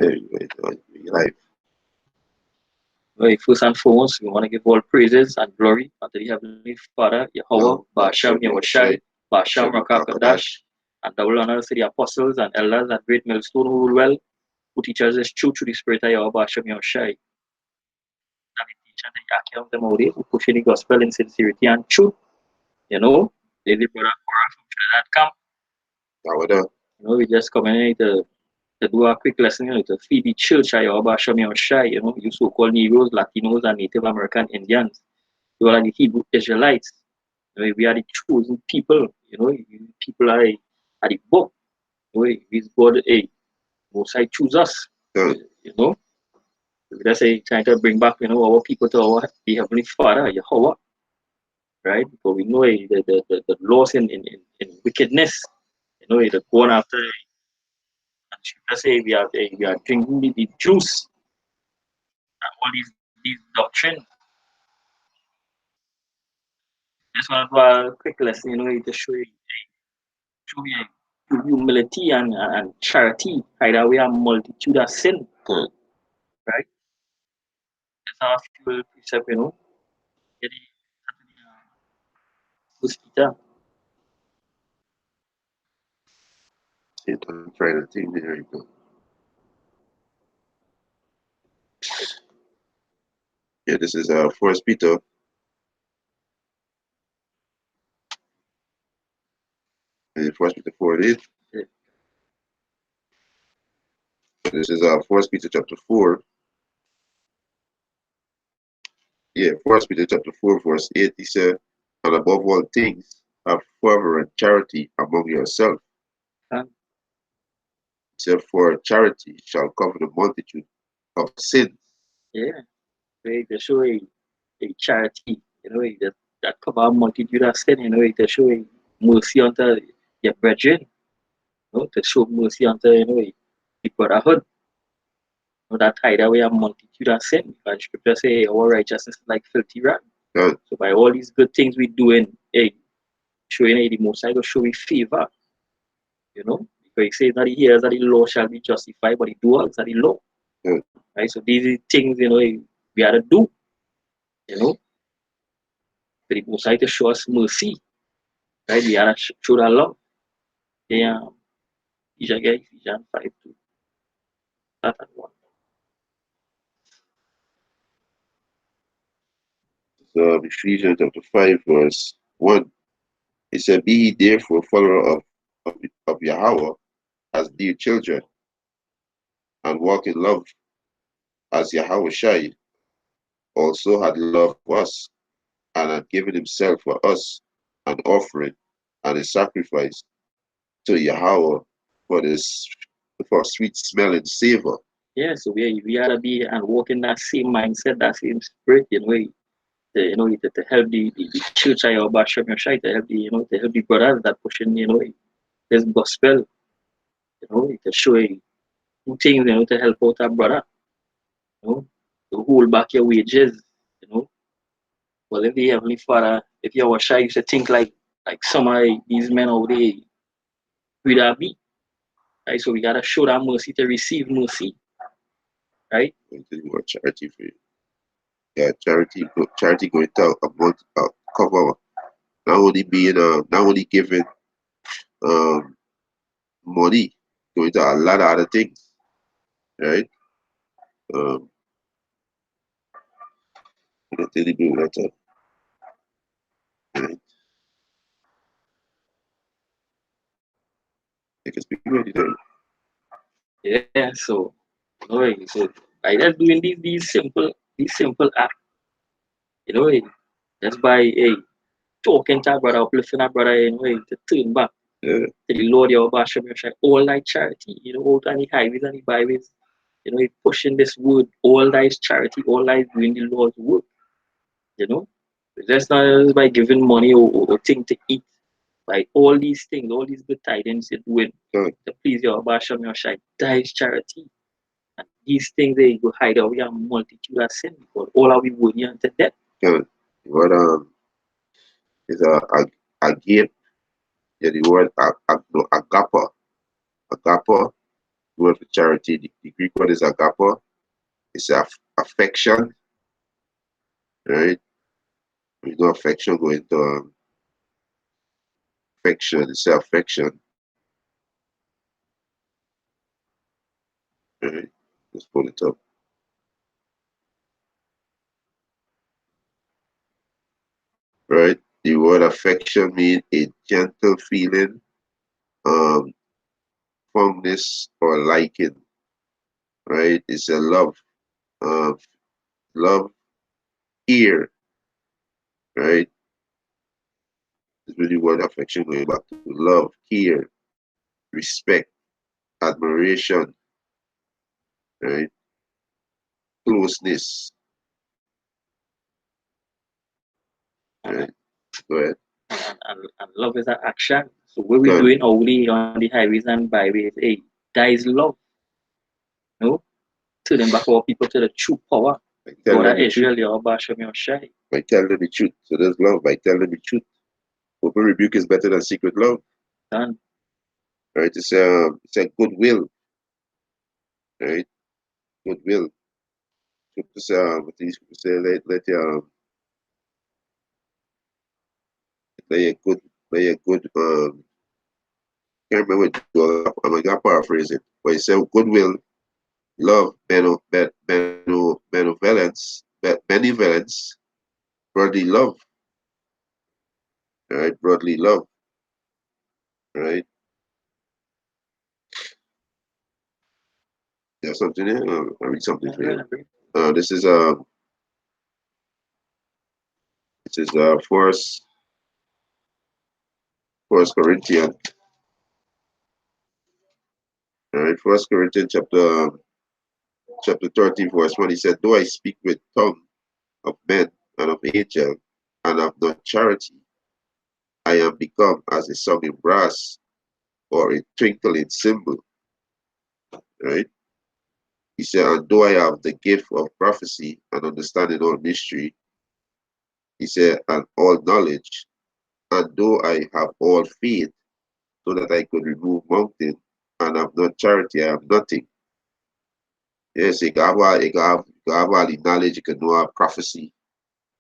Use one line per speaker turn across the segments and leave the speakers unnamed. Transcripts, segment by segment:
Life.
Right, first and foremost, we want to give all praises and glory unto the Heavenly Father, Yahweh, Ba'ashem, Yahushai, Ba'ashem, Rakakadash, and double honors to the apostles and elders and great millstone who rule well, who teach us this truth through the Spirit of Yahweh, Ba'ashem, Yahushai. And the teacher, the Yakim, the Maori, who pushing the gospel in sincerity and truth. You know, there's the brother Cora from Trinidad camp. You know, we just coming in to do a quick lesson, you know, to feed the church, you know, you so-called Negroes, Latinos, and Native American Indians. You are the Hebrew Israelites. You know, we are the chosen people. You know, people are the book. You know, this God, Most High choose us. You know, we just say trying to bring back, you know, our people to our the Heavenly Father, Yahweh, right? Because we know the loss in wickedness. You know, the going after. And Scripture say we are drinking the juice and all these doctrine. Just want to do a quick lesson, you know, to show you humility and charity hide away a multitude of sin. Right? That's our fuel precept, you know. Get it, First Peter.
I'm trying to think. There you go. Yeah, this is First Peter. First Peter 4:8.
Yeah.
This is First Peter chapter 4. Yeah, First Peter chapter 4, verse 8. He said, "And above all things, have fervor and charity among yourselves."
Huh?
He said, "For charity shall cover the multitude of sins."
Yeah. Right? To show a charity, you know, that cover a multitude of sin, you know, to show a mercy unto your brethren, you know, to show mercy unto, you know, the brotherhood. You know, that hide away a multitude of sin. And Scripture say our righteousness is like filthy rag.
Yeah.
So by all these good things we doing, showing the Most High, show we favor. You know, because he says that the hearers of the law shall be justified, but the doers of the law.
Yeah.
Right? So these are things, you know, we have to do, you know, for the Most High to show us mercy. Right? We have to show that love. Yeah. Ephesians 5:2. That and 1.
So Ephesians chapter 5, verse 1. He said, "Be ye therefore follower of Yahweh as dear children, and walk in love as Yahweh Shai also had loved us, and had given himself for us an offering and a sacrifice to Yahweh for this for sweet smelling savor."
Yeah, so we ought to be and walk in that same mindset, that same spirit, you know, to help the church of Basham Yoshai, to help to help the brothers that pushing, you know, this gospel, you know, to show two things, you know, to help out our brother, you know, to hold back your wages, you know. Well, if the Heavenly Father, if you were shy, you should think like some of these men over there would have be. Right? So we gotta show that mercy to receive mercy. Right?
And to do more charity for you. Yeah, charity going to cover not only being not only giving um money, going to a lot of other things, right? Um, really do that. Right? You can speak already there.
Yeah. So, you know, so by just doing these simple acts, you know, just by talking to our brother, uplifting our brother, you know, to turn back
Yeah.
to the Lord your Basham Yoshai, all thy charity, you know, out on the highways and the byways, you know, pushing this word, all thy charity, all thy doing the Lord's work, you know. That's not just by giving money or thing to eat. By all these things, all these good tidings you're doing to please your Basham Yoshai, that is charity. And these things they go hide away a multitude of sin because all are we worthy unto death.
Yeah. What is a gift. Yeah, the word agapa, agapa, word for charity. The Greek word is agape. It's affection, right? We know affection go into affection. It's affection, right? Let's pull it up. Right? The word affection means a gentle feeling, um, fondness or liking, right? It's a love, uh, love, care, right? It's really what affection going back to love, care, respect, admiration, right? Closeness, right? Go ahead.
And love is an action. So what we're
Go ahead.
doing only on the highways and byways, hey, that is love. No? Turning back our people to the true power. God of Israel, Yahweh Shem Yoshai.
By telling them the truth. So there's love by telling them the truth. Open rebuke is better than secret love.
Done.
Right? It's a goodwill. Right? Goodwill. What these people say, let a good can't remember what I'm gonna paraphrase it. But it said goodwill, love, benevolence, brotherly love. Right? Brotherly love. Right? There's something here. I'll read something for you. This is First Corinthians. All right, First Corinthians chapter 13, verse 1. He said, "Though I speak with tongue of men and of angels, and of not charity, I am become as a song in brass or a twinkling cymbal." Right? He said, "And though I have the gift of prophecy and understanding all mystery," he said, "and all knowledge, and though I have all faith, so that I could remove mountain, and have not charity, I have nothing." Yes, you can have all the knowledge, you can know prophecy.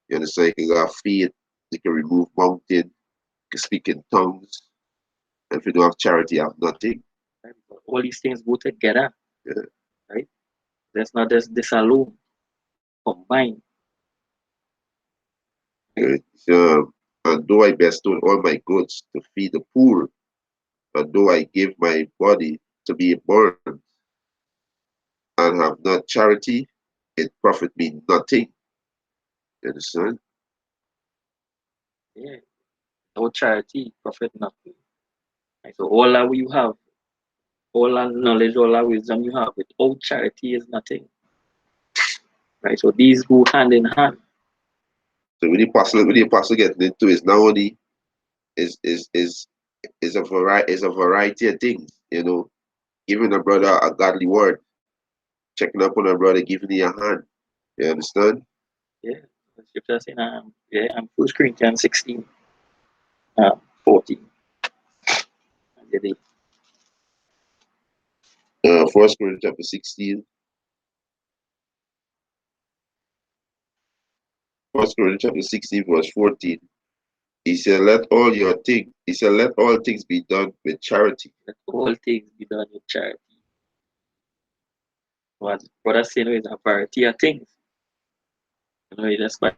You understand? You can have faith, you can remove mountain, you can speak in tongues. And if you don't have charity, you have nothing.
Right? All these things go together.
Yeah.
Right? There's not just this alone. Combined.
Right? And though I bestow all my goods to feed the poor, and though I give my body to be burned, and have not charity, it profit me nothing. You understand?
Yeah. No charity, profit nothing. Right? So all that you have, all that knowledge, all that wisdom you have, without charity is nothing. Right? So these go hand in hand.
So when the apostle getting into is not only is a variety of things, giving a brother a godly word, checking up on a brother, giving you a hand. You understand?
Yeah. The scripture saying, I'm 1 Corinthians 16, 14.
First Corinthians chapter 16. First Corinthians chapter 16, verse 14. He said, let all things be done with charity.
Let all things be done with charity. What brother saying is a variety of things. That's why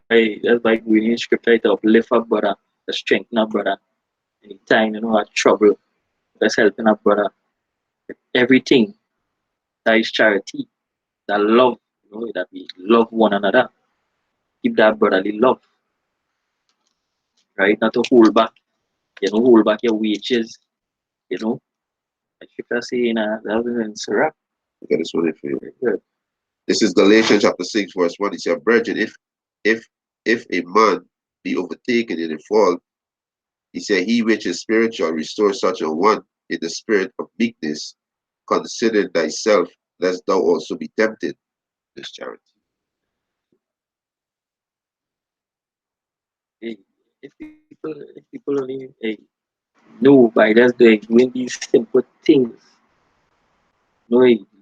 we need scripture to uplift up brother, to strengthen up brother. Anytime, our trouble, that's helping up brother. Everything that is charity, that love, that we love one another. Keep that brotherly love, right? Not to hold back, hold back your wages, you know. Like scripture saying, that was in Sirach.
Okay, this one for you. Good. This is Galatians chapter 6, verse 1. He said, "Brethren, if if a man be overtaken in a fault, he said, he which is spiritual restore such a one in the spirit of meekness, consider thyself, lest thou also be tempted." This charity.
Hey, if people only know by just doing these simple things,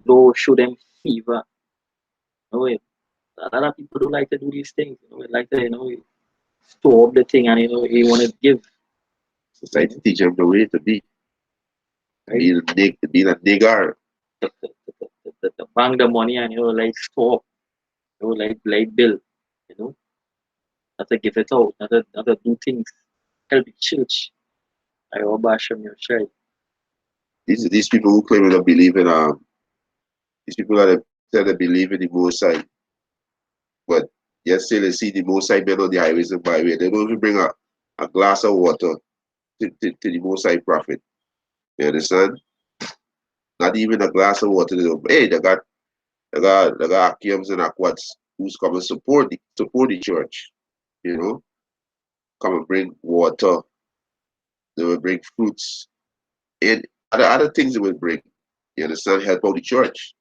Lord show them favor. You know, a lot of people don't like to do these things. You know, they like to, store up the thing and you want to give.
Society teach them the way to be.
Right?
Being a nigger.
The bank the money and like store up, like bill, you know, not to give it out, not to do things. Help the church. I bash them your child.
These people who claim they believe in these people that tell they believe in the Most High, but yet still they see the Most High men on the highways and byway. They don't even bring a glass of water to the Most High prophet. You understand? Not even a glass of water. Hey, they got Akims and Aquats who's come and support the church. You know, come and bring water. They will bring fruits and other things they will bring. You understand? Help out the church,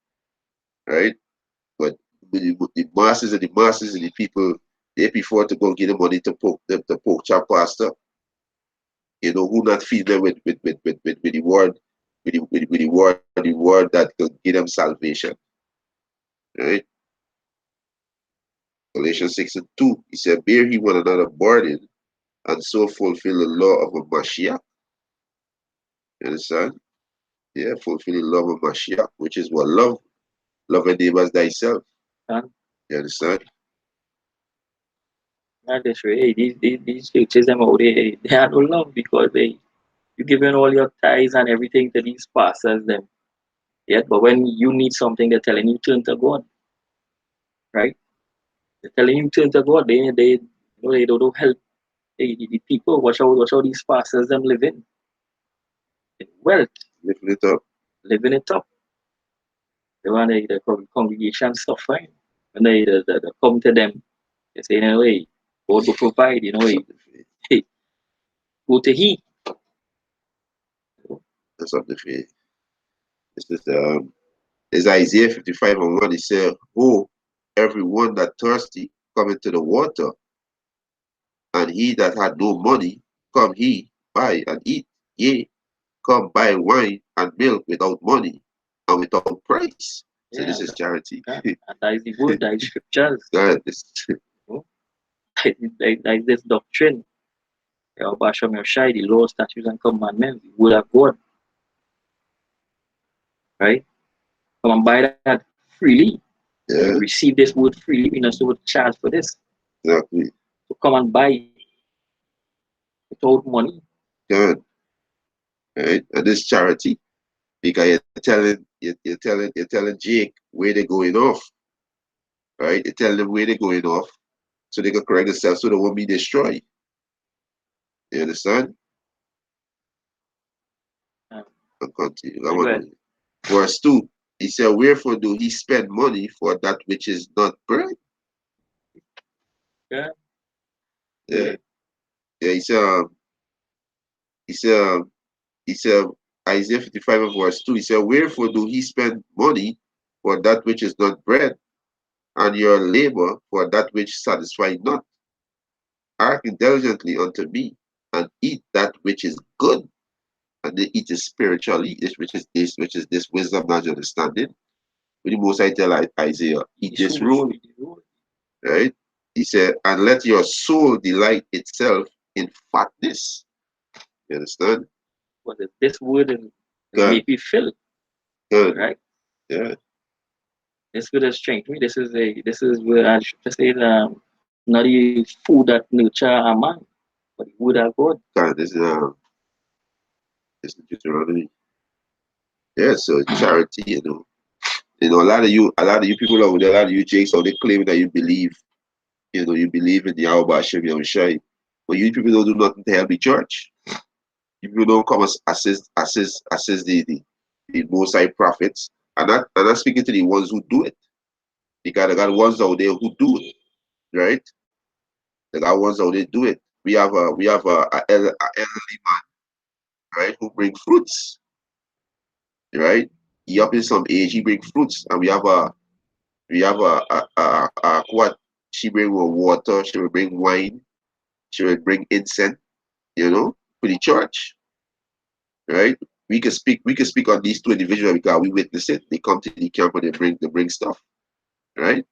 right? But the masses and the people, they prefer to go get the money to poke chop pastor. You know, who not feed them with the word, with the word that could give them salvation. Right? Galatians 6:2, he said, bear he one another burden and so fulfill the law of a Mashiach. You understand? Yeah, fulfill the law of a Mashiach, which is what love. Love your neighbor as thyself.
And
You understand?
not this way. Hey, these churches them out there, they are no love because you giving all your tithes and everything to these pastors them. Yet, but when you need something, they're telling you turn to God, right? They're telling you turn to God. They don't help the people. Watch how these pastors them living in wealth,
Lifting it up.
living it up. They want the congregation suffering. When they come to them, they say, hey, God will provide, hey, go to He.
That's of the faith. This is Isaiah 55:1. He said, oh, everyone that thirsty, come into the water, and he that had no money, come he, buy and eat. Yea, come buy wine and milk without money and without price. So this
Yeah,
is charity.
and that is the word, that is scriptures.
God, this,
You know? Like this doctrine. Basham Yoshai, the law, statutes, and commandments, the word of God, right? Come and buy that freely. You
yeah,
receive this word freely, we not so charge for this.
exactly.
So come and buy without money.
God, right? And this charity, because you're telling Jake where they're going off, right? You're telling them where they're going off so they can correct themselves so they won't be destroyed. You understand?
Um,
And continue.
I
Come
go
on.
ahead.
Verse 2. He said, wherefore do he spend money for that which is not bread?
Yeah.
Yeah. Yeah, he said, he said, Isaiah 55 and verse 2, he said, wherefore do he spend money for that which is not bread, and your labor for that which satisfies not? Hearken diligently unto me, and eat that which is good, and they eat it spiritually, which is this wisdom, knowledge, understanding. When the most I tell Isaiah, eat
It's
this
rule,
rule, right? He said, and let your soul delight itself in fatness. You understand?
but this word is
Good,
make me feel,
good,
right?
yeah,
This word has strength me. This is where I should say not the food that nurture a man, but the word of God.
God, this is Deuteronomy. Yeah, so charity, a lot of you people out there, a lot of you Jakes, so they claim that you believe, you believe in the Yahweh Hashem Yahushai, but you people don't do nothing to help the church. You people don't come as assist the Most High prophets. And I'm speaking to the ones who do it. Because they got ones out there who do it, right? They got ones out there do it. We have a elderly man, right, who bring fruits, right? He up in some age, he bring fruits, and we have a what? She bring water, she will bring wine, she will bring incense, for the church, right? we can speak on these two individuals because we witness it. They come to the camp and they bring stuff, right?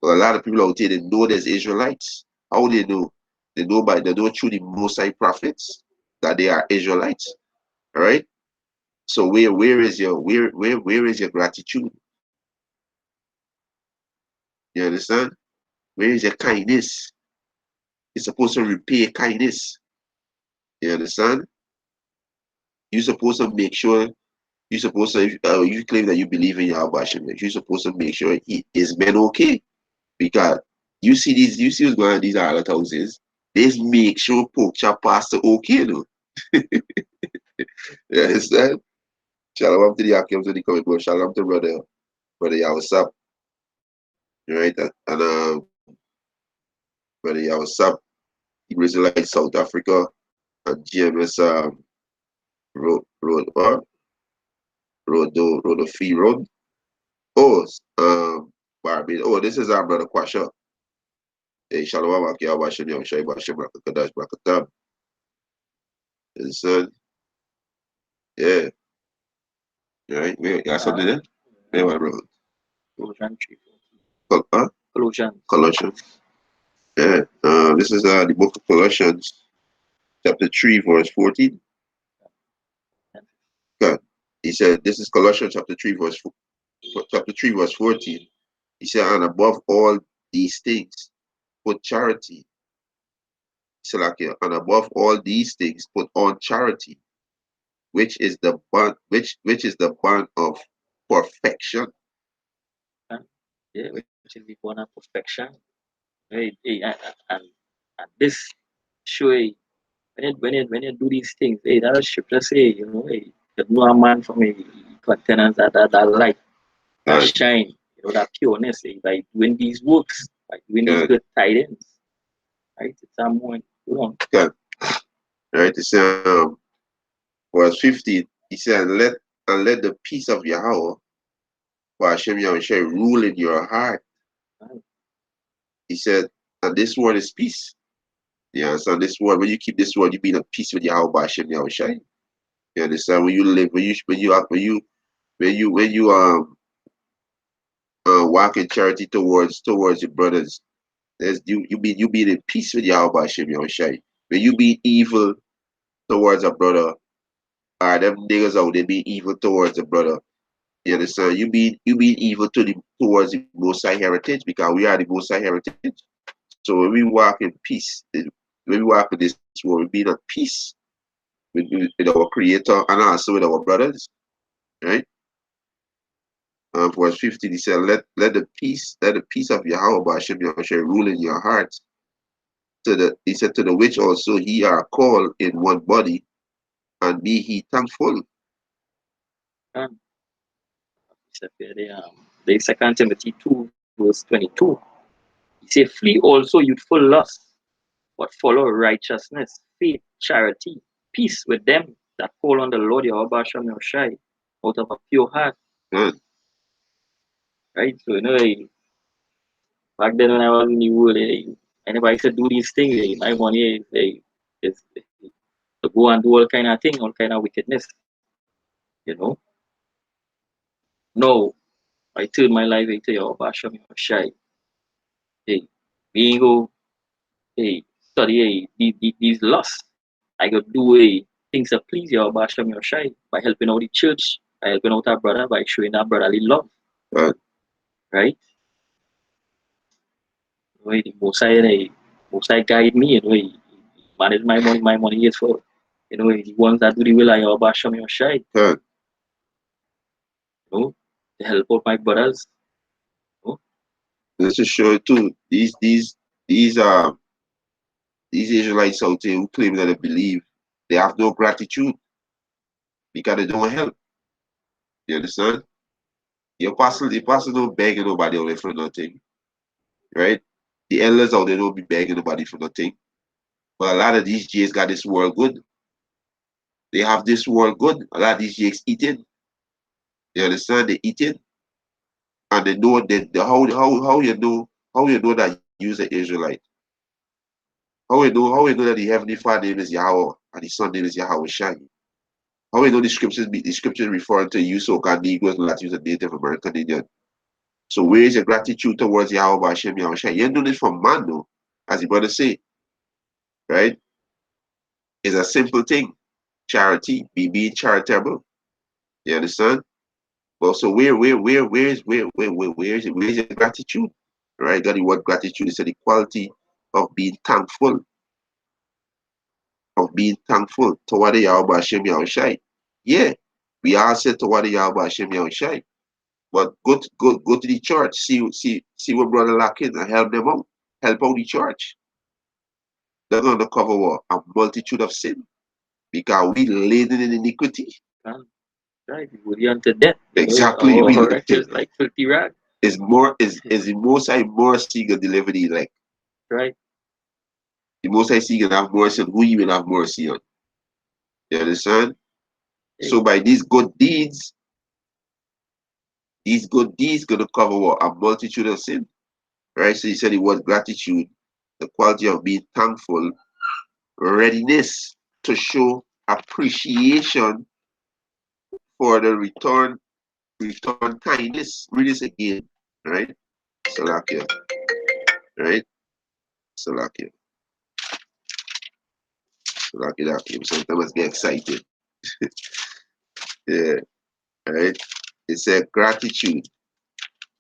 But a lot of people out there, they know there's Israelites. How they know? They know through the Most High prophets that they are Israelites. All right. So where is your gratitude? You understand? Where is your kindness? You're supposed to repay kindness. You understand? You're supposed to make sure you're supposed to you claim that you believe in Yahweh Hashem, you're supposed to make sure he is men okay. Because you see what's going on in these other houses. They make sure pork chop pasta okay, no. You understand? Shalom to the Akim to the comic book. Shalom to brother Yawasap. Right? And brother Yawasap, Israelite South Africa, and GMS road of Fee Road. Oh, Barbados. Oh, this is our brother Kwasha. Hey, Shalom Akia Bashim Yamshai Bashim Rakadash Brakatab. Understand? Yeah. Right? You got something there? Yeah, my brother.
Colossians 3.
Huh?
Colossians.
Colossians. Yeah. This is the book of Colossians, chapter 3, verse 14. God. He said, this is Colossians chapter 3, verse 14. He said, and above all these things, put charity. He said, like, and above all these things, put on charity, which is the bond of perfection.
Yeah, which is the bond of perfection. Right? And this show when you do these things, hey, that scripture say, hey, you know a man from a containers that light, that shine, that pureness, by doing these works, by doing these good tidings. Right? It's a moment,
Okay. Right? It's verse 15. He said, and let the peace of Yahweh, for Hashem Yahushua, rule in your heart.
Right.
He said, and this word is peace. You understand? This word, when you keep this word, you be in peace with Yahweh Hashem Yahushua. You understand? When you live, when you walk in charity towards your brothers, you be in peace with Yahweh Hashem Yahushua. When you be evil towards a brother, or them niggas out there be evil towards the brother. You understand? You be evil towards the Most High heritage, because we are the Most High heritage. So when we walk in peace, when we walk in this world, we be in peace with our Creator and also with our brothers, right? Verse 15, he said, let the peace of Yahweh Hashem Yahushua rule in your hearts. He said, to the which also he are called in one body, and be he thankful.
The 2 Timothy 2, verse 22. He said, flee also youthful lust, but follow righteousness, faith, charity, peace with them that call on the Lord your Hashem Yahushua out of a pure heart. Right? So, back then when I was in the world, anybody said do these things, my money is to go and do all kind of thing, all kind of wickedness. No, I turned my life into your Hashem Yahushua. Hey, we go, hey, study these lusts. I go do things that please your Hashem Yahushua by helping out the church, by helping out our brother, by showing our brotherly love. Right? The Most High guide me, he manage my money is for, the ones that do the will of your Hashem Yahushua. To help out my brothers.
This is sure too. These Israelites out there who claim that they believe, they have no gratitude because they don't help. You understand? The apostle don't beg nobody out there for nothing. Right? The elders out there don't be begging nobody for nothing. But a lot of these Jays got this world good. They have this world good. A lot of these Jays eating. You understand? They eating. And they know that how you know that you're an Israelite. How you know that the Heavenly Father name is Yahweh and the Son name is Yahweh Shai. How we know the scriptures referring to you so-called Negroes, Latinos, and Native American Indian. So where is your gratitude towards Yahweh Hashem Yahushua? You ain't doing this for man, no, as the brother say, right? It's a simple thing. Charity, be being charitable. You understand? Well, so where's your gratitude? Right? Got the word gratitude is the quality of being thankful, toward the Yahweh Hashem Yahushai. Yeah, we all said toward the Yahweh Hashem Yahushai. But go to the church, see what brother lacking and help them out. Help out the church. They're gonna cover what? A multitude of sin. Because we laden in iniquity.
Right, we unto death.
Exactly.
We righteous like filthy rag.
Is the most high mercy gonna deliver the elect.
Right.
The most high see gonna have mercy on who you will have mercy on. You understand? Hey. So by these good deeds gonna cover what? A multitude of sin. Right? So he said it was gratitude, the quality of being thankful, readiness to show appreciation for the return kindness. Read this again, right? Salakia. Right? Salakia. Salakia. Sometimes I get excited. Yeah. Right? It said gratitude,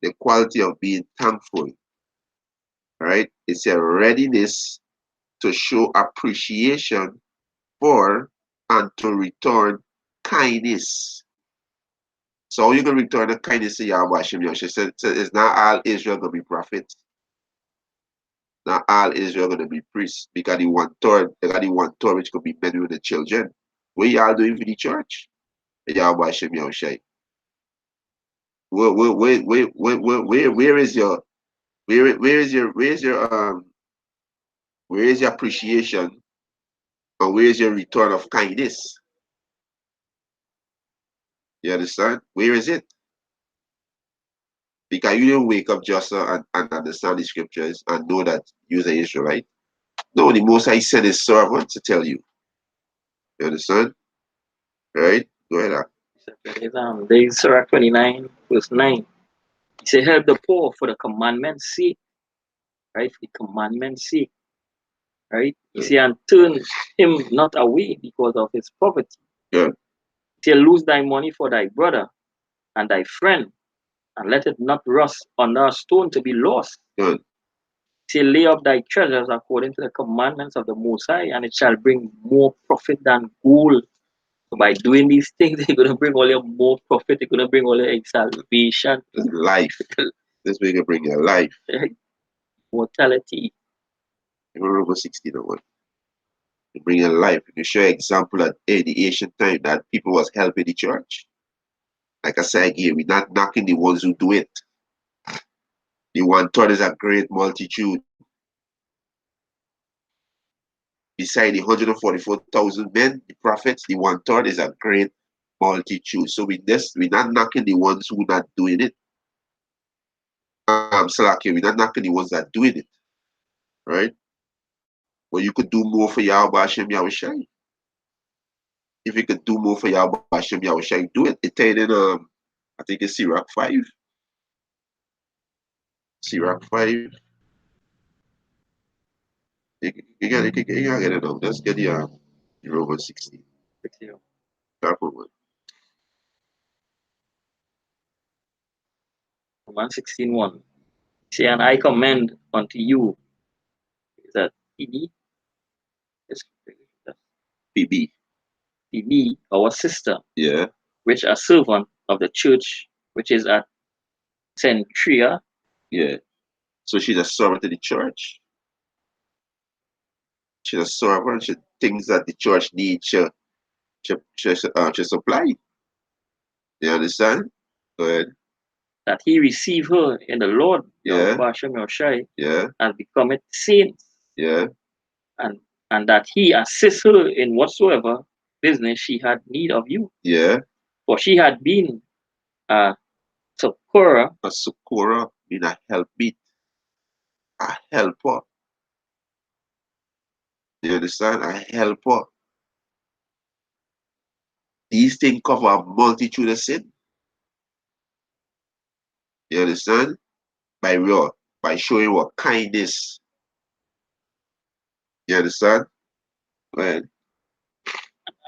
the quality of being thankful. Right? It's a readiness to show appreciation for and to return kindness. So how you gonna return the kindness to Yahweh Hashem Yahushua? She said it's not all Israel gonna be prophets. Not all Israel gonna be priests. Because they got the one third which could be men with the children. What y'all doing for the church? Yahweh Hashem Yahushua. Where is your appreciation and where is your return of kindness? You understand? Where is it? Because you didn't wake up just and understand the scriptures and know that you're an Israelite. No, the Most High sent his servant to tell you. You understand? Right? Go ahead.
There is Surah 29, verse 9. He said, help the poor for the commandment's sake. Right? For the commandment's sake. Right? He said, and turn him not away because of his poverty.
Yeah.
He said, lose thy money for thy brother and thy friend, and let it not rust under a stone to be lost.
Good.
Say, lay up thy treasures according to the commandments of the Most High, and it shall bring more profit than gold. So by doing these things, they're going to bring all your more profit. They're going to bring all your salvation.
Life. This way can bring your life.
Mortality.
Remember 16 or 1. You bring your life. You show example that in the ancient time that people was helping the church. Like I said again, we're not knocking the ones who do it. The one third is a great multitude. Beside the 144,000 men, the prophets, the one third is a great multitude. So we're not knocking the ones who not doing it. We're not knocking the ones that are doing it. Right? But you could do more for Yahweh Hashem Yahushai. If you could do more for Yahweh Hashem Yahushai, do it. It's in I think it's Sirach 5. Sirach 5. You gotta get it out. Let's get the Romans 16. Start with 1.
Romans 16:1. Say, and I commend unto you that Phoebe, our sister,
yeah,
which a servant of the church, which is at Centria.
Yeah. So she's a servant to the church. She's a servant. She things that the church needs. She supply. You understand? Go ahead.
That he receive her in the Lord,
yeah,
yeah, and become it saints.
Yeah.
And that he assist her in whatsoever business she had need of you.
Yeah.
For she had been a succorer.
A succorer mean a helpmeet. A helper. You understand? A helper. These things cover a multitude of sin. You understand? By what? By showing what kindness. You understand? Right.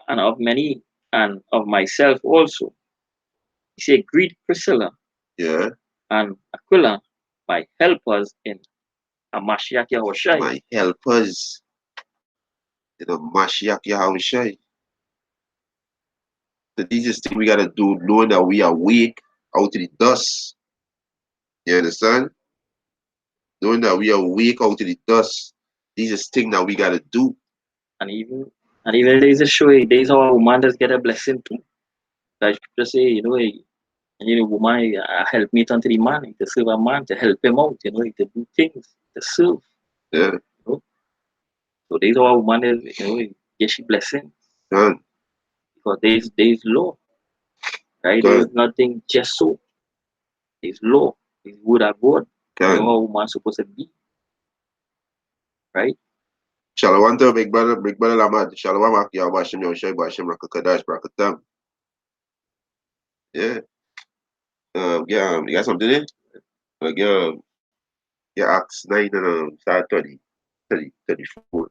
and of many, and of myself also. He said, greet Priscilla
Yeah.
and Aquila, my helpers in Hamashiach Yahushai.
My helpers in the Mashiach Yahushai. So these is things we gotta do, knowing that we are weak out of the dust. You understand? Knowing that we are weak out of the dust. These is things that we gotta do.
And even and even there is a show, there is how a woman does get a blessing too. Like scripture say, woman help meet unto the man, to serve a man, to help him out, to do things, to serve.
Yeah.
You know? So there is how a woman is, get she blessing.
Done.
Because there is law. Right? There
Done.
is nothing just so. There's law. There's word of God. You know
Done.
how a woman supposed to be. Right?
Shalom to big brother Lamad. Shalom Ak Yahweh Yahushai Bashim Rakakadash Brakatam. Yeah. You got something in? Yeah. Yeah, Acts 9 and start 34.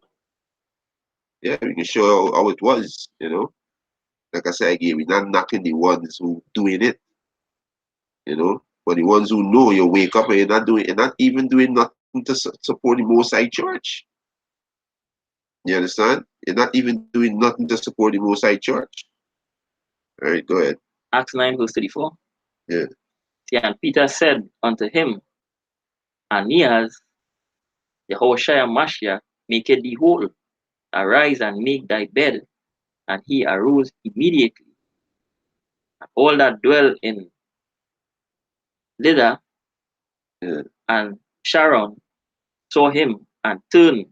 Yeah, we can show how it was, Like I said again, we're not knocking the ones who doing it, but the ones who know you wake up and you're not even doing nothing to support the Most High Church. You understand? You're not even doing nothing to support the Most High Church. All right, go ahead.
Acts 9 verse 34.
Yeah.
See, and Peter said unto him, Aeneas, Yehoshua Mashiach, make thee whole. Arise and make thy bed. And he arose immediately. And all that dwell in Lydda
Yeah.
and Sharon saw him and turned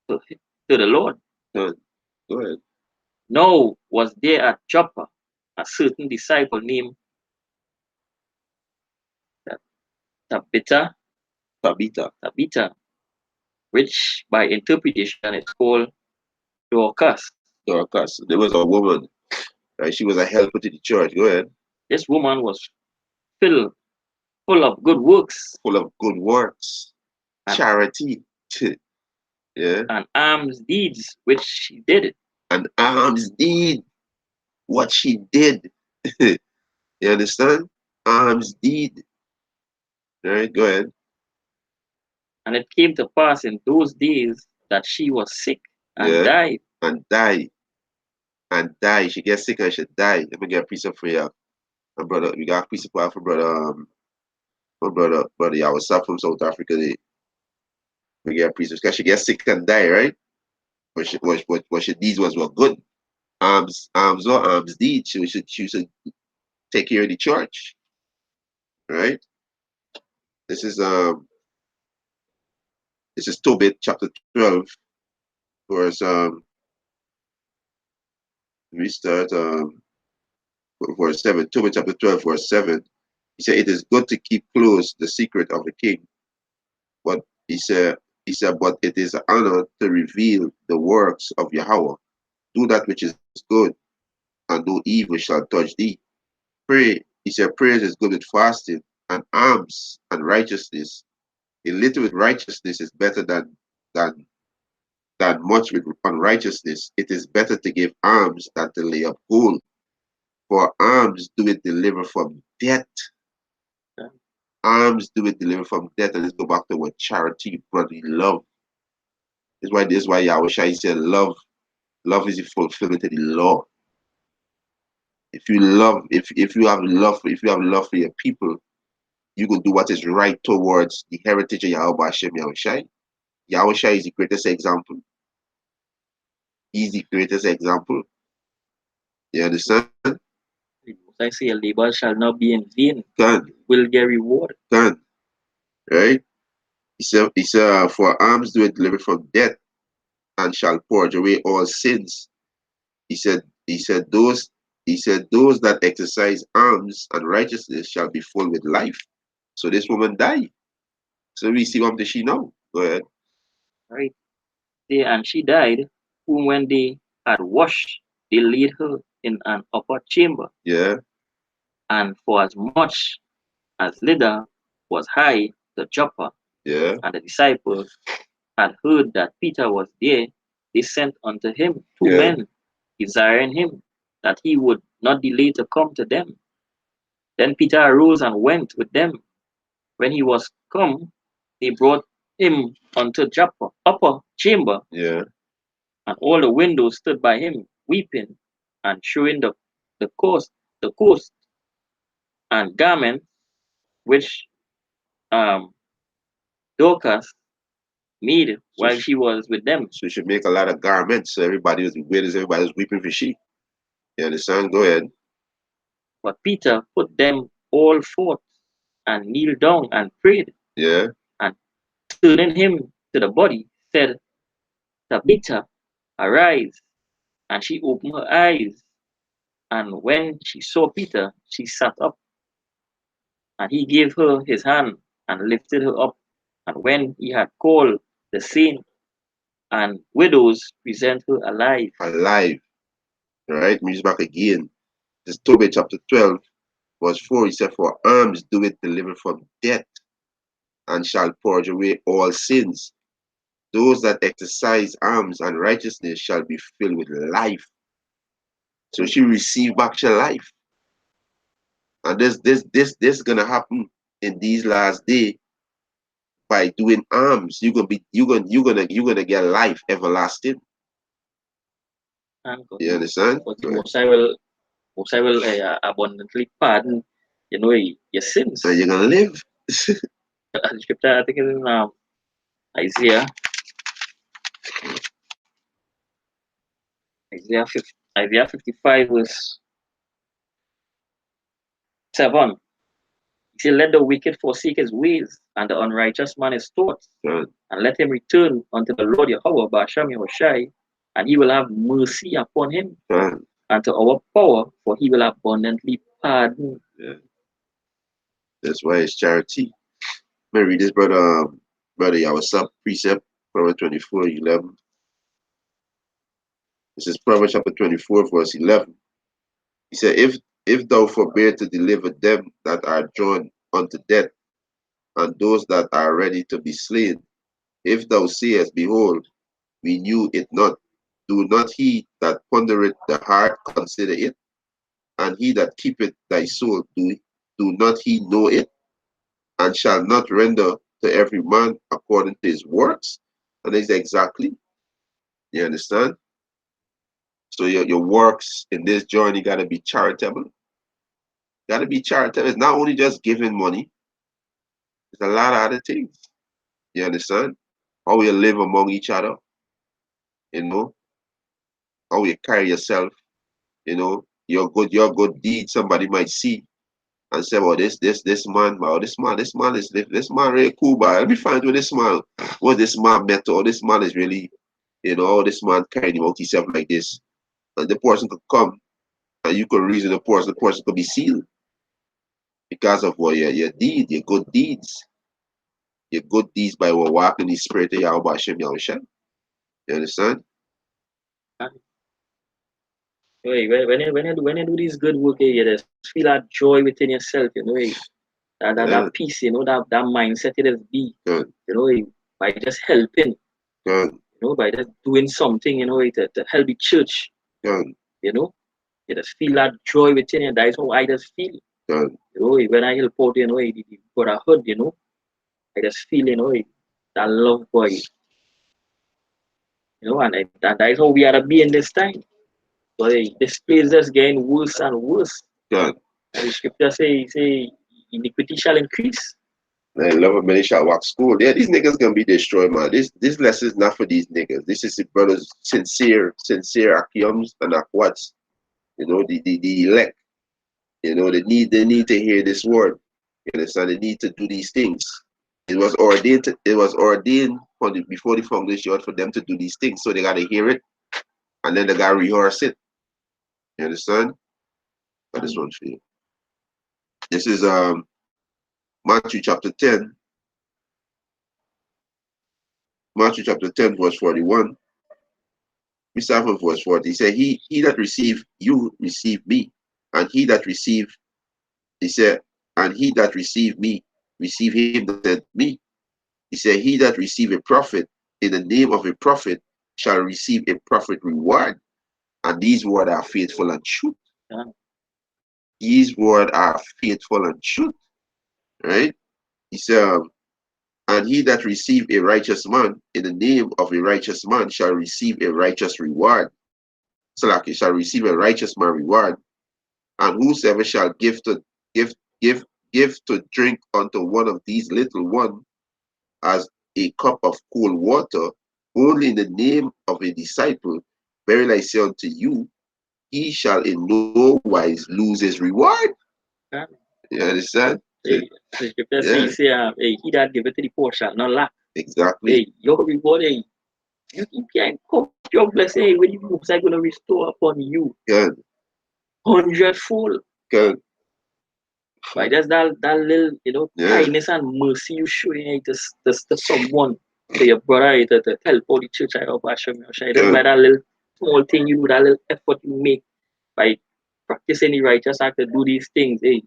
to the Lord.
Go ahead.
Now was there at Joppa a certain disciple named Tabitha,
Tabitha.
which by interpretation is called Dorcas.
Dorcas. There was a woman, right? She was a helper to the church. Go ahead.
This woman was filled full of good works
Full of good works,
and,
charity. Yeah.
and alms deeds which she did.
And alms deed what she did. You understand? Alms deed. All right, go ahead.
And it came to pass in those days that she was sick and
Yeah.
died.
And die. And die. She gets sick and she die. Let me get a piece of prayer. My brother, we got a piece of prayer for brother Yawasa from South Africa. We get a piece of because she gets sick and die, right? What she deeds were good. Arms or arms deed. She should take care of the church. Right? This is Tobit chapter 12, verse we start verse 7. Tobit chapter 12, verse 7. He said, it is good to keep close the secret of the king. But he said, but it is an honor to reveal the works of Yahweh. Do that which is good, and no evil shall touch thee. Pray, he said, praise is good with fasting, and alms and righteousness. A little with righteousness is better than than much with unrighteousness. It is better to give alms than to lay up gold. For alms do it deliver from death. Alms do it deliver from death. And let's go back to what charity, brotherly love. This is why Yahweh Shai said love is the fulfillment of the law. If you have love for your people, you will do what is right towards the heritage of Yahweh Hashem Yahweh Shai. Yahweh Shai is the greatest example. He's the greatest example. You understand?
I say, a labor shall not be in vain.
Can.
Will get reward.
Can. Right? He said, for alms do it deliver from death and shall purge away all sins. He said, those that exercise alms and righteousness shall be full with life. So this woman died. So we see what does she know. Go ahead.
Right. And she died, whom when they had washed, they laid her in an upper chamber.
Yeah.
And for as much as Lydda was high to Joppa,
Yeah.
and the disciples had heard that Peter was there, they sent unto him two
Yeah.
men, desiring him that he would not delay to come to them. Then Peter arose and went with them. When he was come, they brought him unto Joppa, upper chamber,
Yeah.
and all the windows stood by him, weeping, and showing the coast and garments which um, Dorcas made
So
while she was with them.
So you should make a lot of garments. So everybody was weeping for sheep. You understand? Go ahead.
But Peter put them all forth and kneeled down and prayed,
Yeah.
and turning him to the body, said, Tabitha, arise. And she opened her eyes, and when she saw Peter, she sat up. And he gave her his hand and lifted her up. And when he had called the saints and widows, present her alive.
Alive. All right. Music back again. This is Tobit chapter 12, verse 4. He said, For alms do it deliver from death, and shall purge away all sins. Those that exercise alms and righteousness shall be filled with life. So she received back her life. And this gonna happen in these last days by doing alms. You're gonna get life everlasting.
And
You understand?
but most I will abundantly pardon, your sins.
And you're gonna live.
The scripture, I think, is in Isaiah, Isaiah 55, verse 7. He said, Let the wicked forsake his ways, and the unrighteous man his thoughts,
Good.
and let him return unto the Lord Yahweh, Basham Yahushai, and he will have mercy upon him,
Good.
and to our power, for he will abundantly pardon.
Yeah. That's why it's charity. Let me read this, brother Yawasap, precept, Proverbs 24:11. This is Proverbs chapter 24, verse 11. He said, if thou forbear to deliver them that are drawn unto death, and those that are ready to be slain, if thou sayest, Behold, we knew it not, do not he that pondereth the heart consider it, and he that keepeth thy soul, do not he know it, and shall not render to every man according to his works? And it's exactly, you understand? So your works in this journey gotta be charitable. Gotta be charitable. It's not only just giving money, there's a lot of other things. You understand? How you live among each other, you know, how you carry yourself, your good deed somebody might see and say, well, this man, wow, this man really cool, but let me find where this man, what this man met, or this man is really, this man carrying out himself like this. And the person could come and you could reason the person could be sealed because of what your deed, your good deeds by what walking the spirit of Yahweh Hashem Yahushua. You understand?
And when you do this good work, you just feel that joy within yourself, that
Yeah,
peace, that mindset it is be,
good,
by just helping,
good,
by just doing something, to help the church,
good,
you know, you just feel that joy within you. That is how I just feel,
good,
when I help out, the brotherhood, I just feel, that love for you, and that is how we are to be in this time. So this place is getting worse and worse.
good.
And the scripture say iniquity shall increase.
Man, love of many shall walk school. Yeah, these niggas gonna be destroyed, man. This lesson is not for these niggas. This is the brothers sincere Akiums and Akwats. The elect. They need to hear this word. You understand? They need to do these things. It was ordained before the foundation for them to do these things. So they gotta hear it and then they gotta rehearse it. You understand? But this one for you. This is Matthew chapter 10. Matthew chapter 10, verse 41. We start from verse 40. He said, he that receive you receive me, and he that receive, he said, and he that receive me receive him that sent me. He said, he that receive a prophet in the name of a prophet shall receive a prophet reward. And these words are faithful and true.
Yeah.
These words are faithful and true. Right? He said, and he that receive a righteous man in the name of a righteous man shall receive a righteous reward. So like he shall receive a righteous man reward. And whosoever shall give give give to drink unto one of these little ones as a cup of cold water, only in the name of a disciple, verily I say unto you, he shall in no wise lose his reward.
Yeah.
You understand?
Hey, the scripture
Yeah,
says, hey, he that giveth to the poor shall not lack.
exactly.
Hey, your reward, hey, you can't count your blessing. Hey, when the most are going to restore upon you
Good,
hundredfold.
good.
By just that little,
Yeah,
kindness and mercy you showing to someone, to your brother, to help out the church, I hope I show me. Just by
good,
that little small thing you do, that little effort you make by practicing the righteous act to do these things, hey,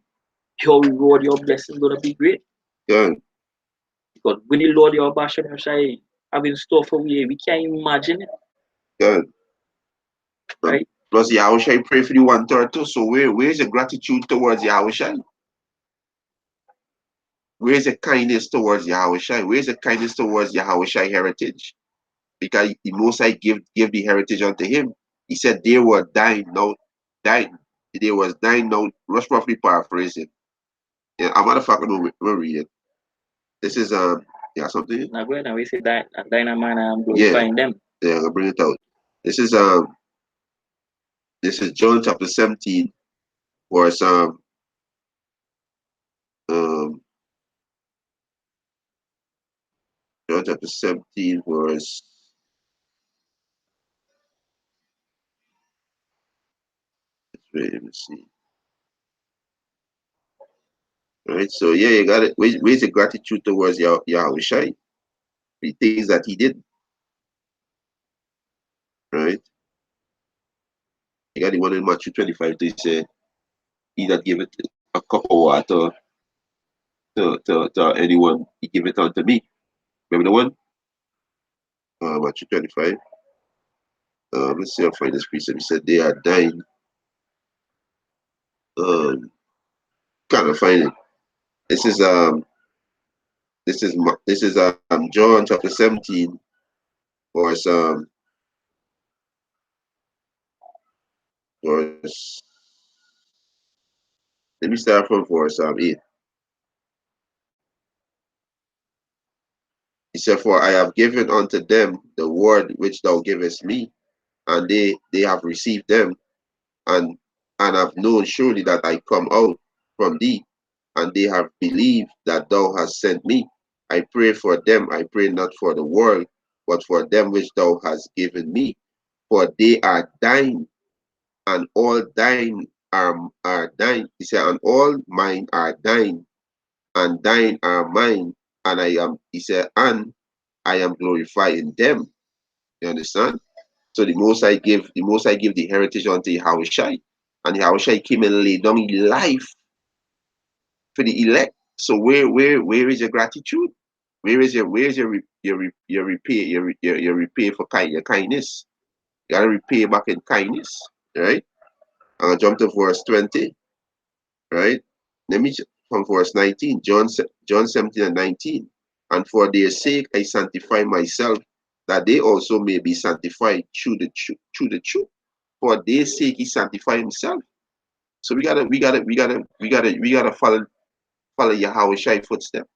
your reward, your blessing gonna be great.
good,
Because with the Lord your Bashan have in store for we can't imagine it,
good.
right?
Plus Yahushua pray for the one third too. So where's the gratitude towards Yahushua? Where's the kindness towards Yahushua? Where's the kindness towards Yahushua heritage? Because the Most High give the heritage unto him. He said they were dying now, dying. They was dying now. Rush roughly paraphrasing. Yeah, I'm not fucking we'll read it. This is yeah something.
Now go ahead and we say that and then man I'm
Yeah,
glorifying them.
yeah, I'll bring it out. This is this is John chapter 17, verse um John chapter 17, verse let me see. Right, so yeah, you got it. Where's the gratitude towards Yahweh, the things that he did, right? You got the one in Matthew 25, they say, he that giveth a cup of water to anyone, he give it unto me. Remember the one? Matthew 25. Let's see, I'll find this precept. He said, they are dying. Um, kind of find it. This is John chapter 17, verse verse. Let me start from verse 8. He said, for I have given unto them the word which thou givest me, and they have received them, and have known surely that I come out from thee, and they have believed that thou hast sent me. I pray for them, I pray not for the world, but for them which thou hast given me, for they are thine, and all thine are thine. He said, and all mine are thine, and thine are mine, and I am, he said, and I am glorified in them. You understand? So the most I give the heritage unto Yahushai. And Yahushai came and laid down his life for the elect. So where is your gratitude? Where's your repay your repay for your kindness? You gotta repay back in kindness, right? I'll jump to verse 20, right? Let me from verse 19, John 17 and 19. And for their sake I sanctify myself, that they also may be sanctified through the truth. For their sake he sanctified himself. So we gotta follow Yahweh Shai footsteps.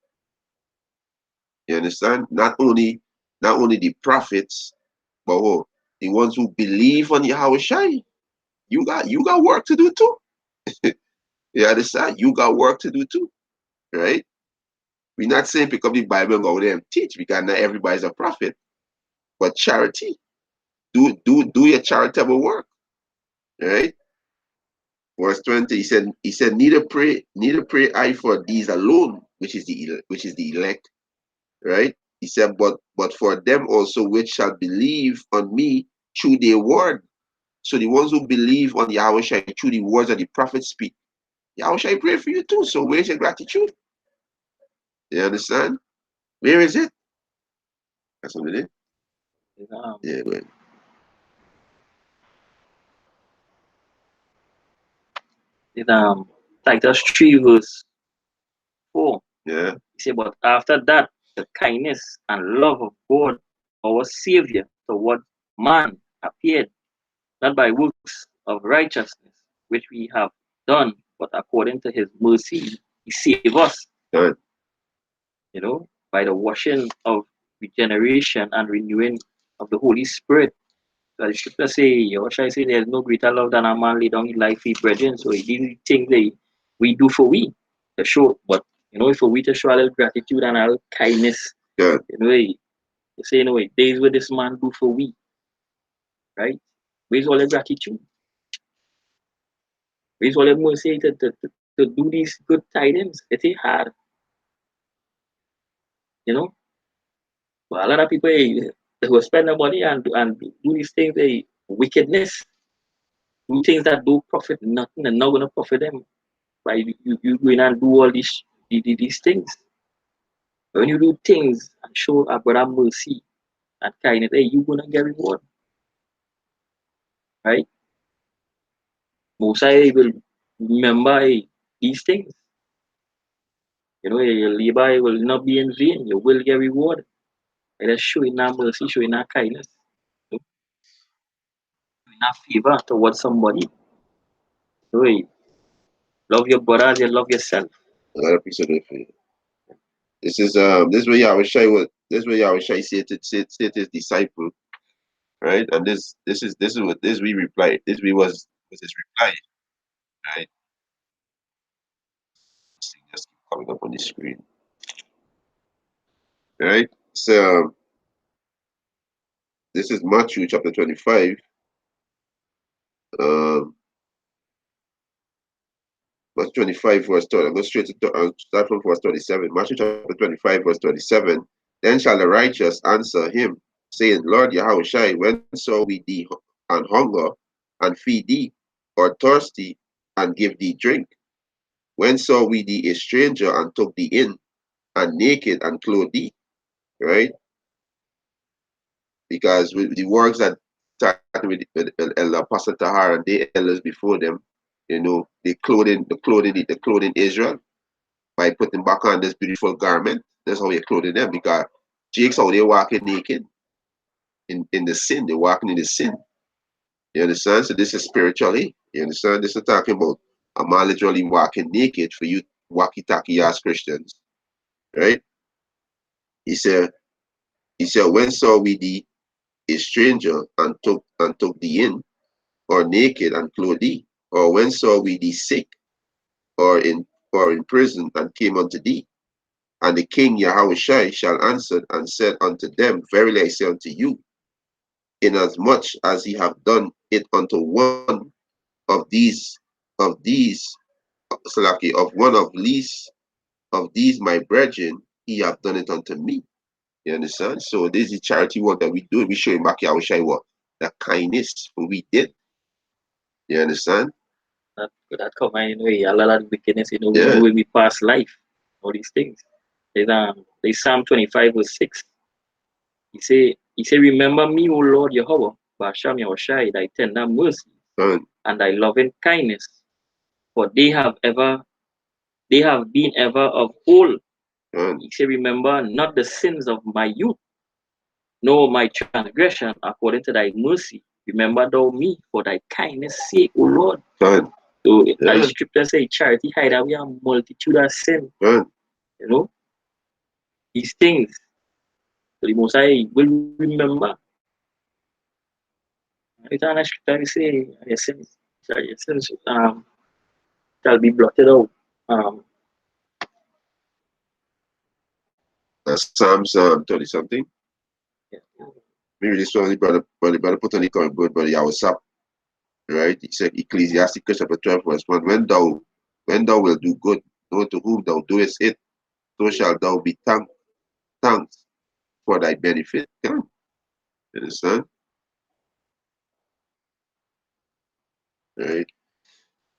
You understand? Not only the prophets, but the ones who believe on Yahweh Shai. You got work to do too. You understand? You got work to do too, right? We're not saying pick up the Bible and go there and teach because not everybody's a prophet. But charity, do your charitable work, right? Verse 20, he said, neither pray I for these alone, which is the elect, right? He said, but for them also which shall believe on me through their word. So the ones who believe on Yahweh Shai through the words that the prophets speak, Yahweh Shai pray for you too. So where's your gratitude? You understand? Where is it? That's what it is. Yeah, go ahead.
In Titus 3 verse 4.
Yeah.
He said, but after that, the kindness and love of God, our Savior, toward man appeared, not by works of righteousness, which we have done, but according to his mercy, he saved us.
Good.
You know, by the washing of regeneration and renewing of the Holy Spirit. So the scripture say, what shall I say, there's no greater love than a man lay down his life for his brethren. So these things we do for we to show, but for we to show a little gratitude and a little kindness,
Good.
you say, days where this man do for we, right? Where's all the gratitude? Where's all the mercy to do these good tidings? It ain't hard, you know. But a lot of people they will spend the money and do these things, wickedness, do things that do profit nothing and not gonna profit them. By you go in and do all these things. But when you do things and show a brother mercy and kindness, hey, you're gonna get reward, right? Most I will remember these things. Your labor will not be in vain. You will get reward. Let us show enough mercy, show enough kindness, enough favor towards somebody. So, hey, love your brother as you love yourself.
100% for you. This way Yahweh Shai said to his disciple, right? And this we replied. This was his reply, right? This thing just keep coming up on the screen. Right? So this is Matthew chapter 25. Um Matthew 25 verse 30. I'm going straight to start from verse 37. Matthew chapter 25 verse 37. Then shall the righteous answer him, saying, Lord Yahweh Shai, when saw we thee and hunger and feed thee, or thirsty and give thee drink? When saw we thee a stranger and took thee in, and naked and clothed thee? Right? Because with the works that started with Apostle Tahar and the elders before them, the clothing Israel by putting back on this beautiful garment. That's how we're clothing them, because Jake's how they walking naked in the sin. They're walking in the sin. You understand? So this is spiritually. You understand? This is talking about a man literally walking naked for you walkie-talkie as Christians. Right? He said, when saw we thee a stranger and took thee in, or naked and clothed thee? Or when saw we thee sick, or in prison and came unto thee? And the king Yahushai shall answer and said unto them, Verily I say unto you, inasmuch as ye have done it unto one of these, Salaki, of one of least of these my brethren, ye have done it unto me. You understand? So this is charity work that we do. We show him back Yahushai what? The kindness we did. You understand?
That come a lot of wickedness,
Yeah.
when we pass life, all these things. There's Psalm 25 verse 6. He say, remember me, O Lord Jehovah, Basham Yahushai, thy tender mercy and thy loving kindness, for they have been ever of old. He say, remember not the sins of my youth, nor my transgression according to thy mercy. Remember thou me for thy kindness sake, O Lord. So as the scripture say, charity hide away a multitude of sin. These things. So the Most High will remember. It's an scripture say your sins shall be blotted out.
Psalms 30 something. Maybe this one, brother put on the comment, good, brother Yawasap. Right? He said, Ecclesiasticus chapter 12, verse 1. When thou wilt do good, know to whom thou doest it, so shalt thou be thanked for thy benefit. Yeah. You understand? Right?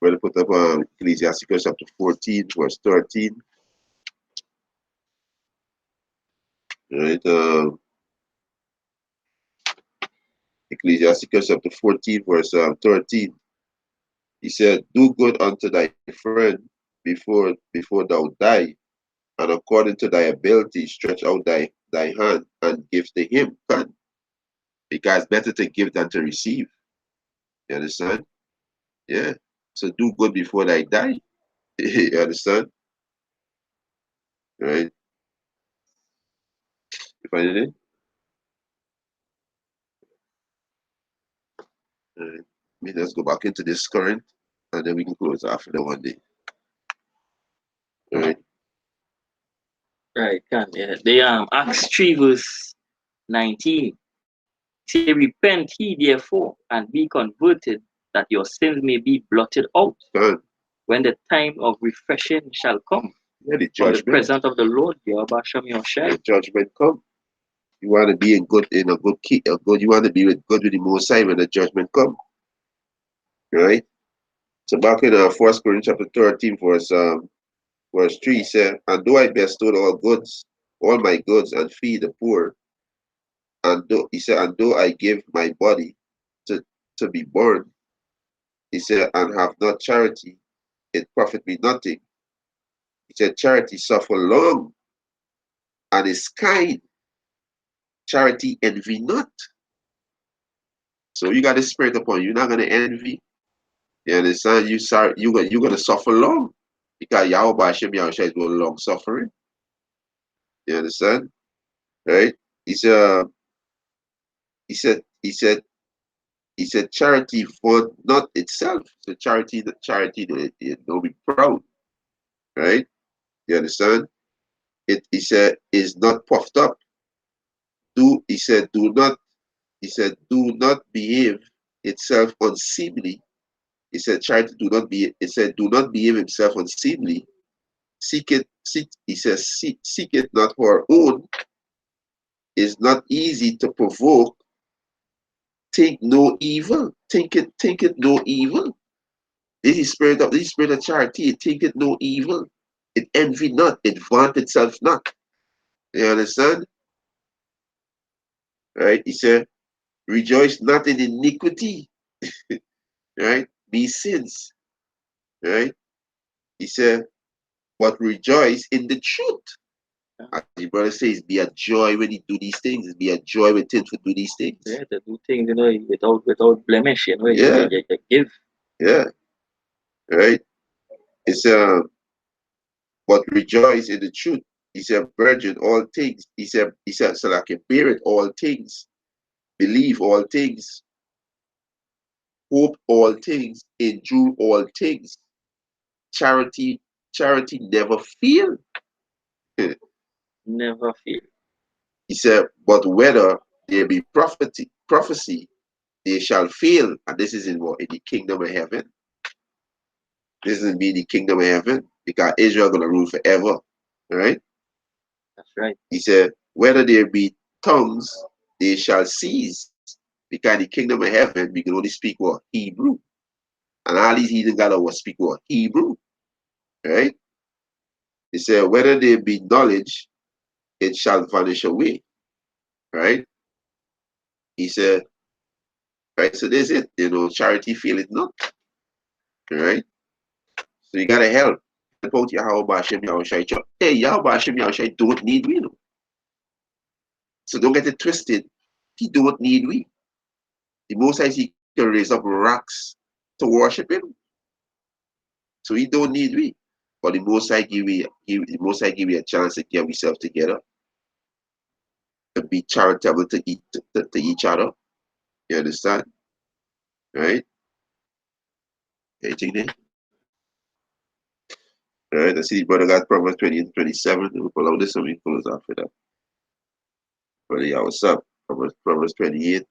We're going to put up Ecclesiasticus chapter 14, verse 13. Right? Ecclesiasticus chapter 14, verse 13. He said, "Do good unto thy friend before thou die, and according to thy ability, stretch out thy hand and give to him." Can. Because better to give than to receive. You understand? Yeah. So do good before thy die. You understand? Right? You find it? Right. Let's go back into this current, and then we can close after the one day. Right?
Right, can yeah. They Acts 3 verse 19. Say, repent ye therefore and be converted, that your sins may be blotted out,
Can.
when the time of refreshing shall come
Yeah, the
from the
judgment.
presence of the Lord, Yahweh Shem Yoshai.
The judgment come. You want to be in a good key, a good. You want to be good with the Most High when the judgment come. Right? So back in 1 Corinthians chapter 13, verse 3, he said, "And though I bestowed all my goods, and feed the poor, and though I give my body to be burned, he said, and have not charity, it profit me nothing. He said, charity suffer long and is kind. Charity envy not." So you got the spirit upon you. You're not gonna envy. You understand? You're gonna suffer long. Because Yahweh Hashem Yahushua is going long suffering. You understand? Right? He said, he said, he said, he said, charity for not itself. So charity, don't be proud. Right? You understand? He said, is not puffed up. He said, do not behave itself unseemly. He said, he said, do not behave himself unseemly. Seek it not for our own, is not easy to provoke. Think no evil. Think it no evil. This spirit of charity, think it no evil. It envy not, it vaunt itself not. You understand? Right? He said, rejoice not in iniquity, right? Be sins, right? He said, but rejoice in the truth. As the brother says, be a joy when you do these things. Be a joy when things to do these things.
Yeah, to do things, without blemish,
Yeah.
you give.
Yeah, right? It's but rejoice in the truth. He said, virgin all things. He said, so I can bear it all things, believe all things, hope all things, endure all things. Charity never fail.
Never fear.
He said, but whether there be prophecy, they shall fail. And this is in what? In the kingdom of heaven. This is in the kingdom of heaven, because Israel gonna rule forever. Right?
That's right.
He said, whether there be tongues, they shall cease. Because in the kingdom of heaven, we can only speak what? Hebrew. And all these heathen gotta what? Speak what? Hebrew. Right? He said, whether there be knowledge, it shall vanish away. Right? He said, right, so there's it. Charity faileth not. Right? So you gotta help. Help out Yahweh Hashem Yahushai. Hey, Yahweh Hashem Yahushai don't need we. So don't get it twisted. He don't need we. The Most High, he can raise up rocks to worship him. So he don't need we. But the Most High give we a chance to get ourselves together, to be charitable to each other. You understand? Right? Anything there? Right? I see the brother got Proverbs 20 and 27. We'll follow this and we close after that. Brother, yeah, what's up? Proverbs 28.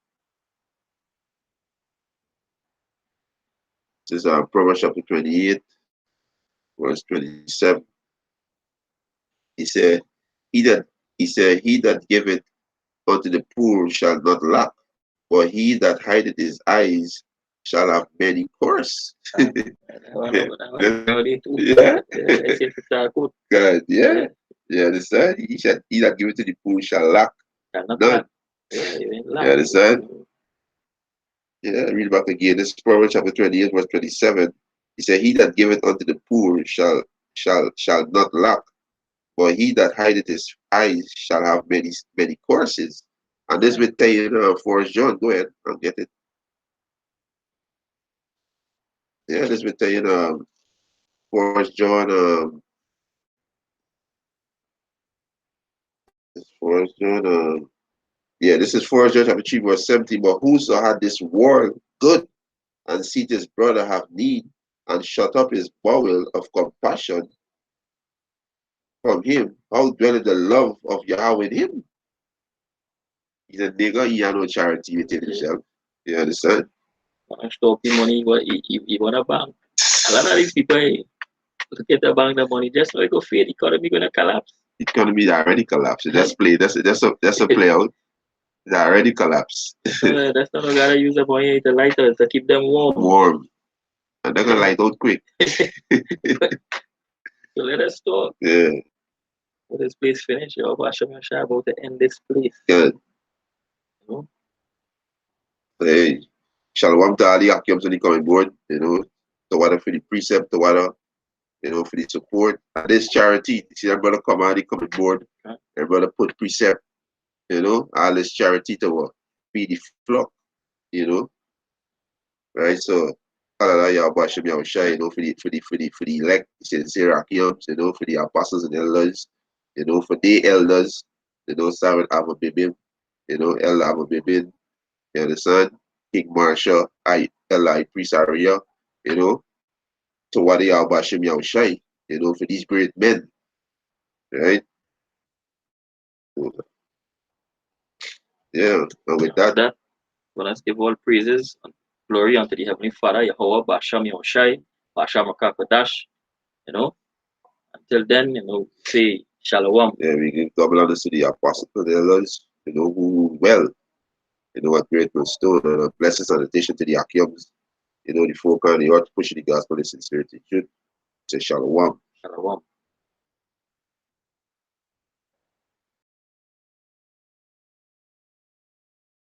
This is Proverbs chapter 28, verse 27. He said, he that giveth unto the poor shall not lack, but he that hideth his eyes shall have many course.
Yeah.
God, yeah. You understand? He that give it to the poor shall lack none. You understand? Yeah, read back again. This is Proverbs chapter 28, verse 27. He said, he that giveth unto the poor shall not lack, but he that hideth his eyes shall have many courses. And this will tell you Forrest John. Go ahead and get it. Yeah, this will tell you Forrest John Forrest John yeah, this is Forrest John chapter 3, verse 17. But whoso had this world good and see his brother have need and shut up his bowel of compassion from him, how dwelleth the love of Yahweh in him? He's a nigger, he had no charity within himself. You understand?
Stopping money, you want a bank. A lot of these people look at the bank, the money just like go fade, the economy gonna collapse.
The economy is already collapsed. That's play. That's a play out. It's already collapsed.
That's not gotta use the money the lighters to keep them warm.
Warm. And they're gonna light out quick.
So let us talk.
Yeah.
When this place finish, yo, Basham about to end this place.
Good.
You know?
Hey, Shalom to all the Akiams on the coming board, to water for the precept, to water, for the support. And this charity, see that brother come out, he coming board, and brother put precept, all this charity to feed the flock, right? So, hallelujah, Basham Yahushua, for the elect, sincere Akiams, for the apostles and elders, for the elders, Simon Abba Bibim, Elder Abba Bibim, you understand? King Marsha, Eli Priest Area, to Wadi Al Bashim Yahushai, for these great men, right? Yeah, and with that,
let us give all praises and glory unto the Heavenly Father, Yahweh, Basham Yahushai, Basham Rakakadash, Until then, say Shalom.
Yeah, we give double honor to the apostles and the elders, who well, what great milestone and a blessings and addition to the Akiums, the folk and the earth pushing the gospel in sincerity. Should say Shalom.
Shalom.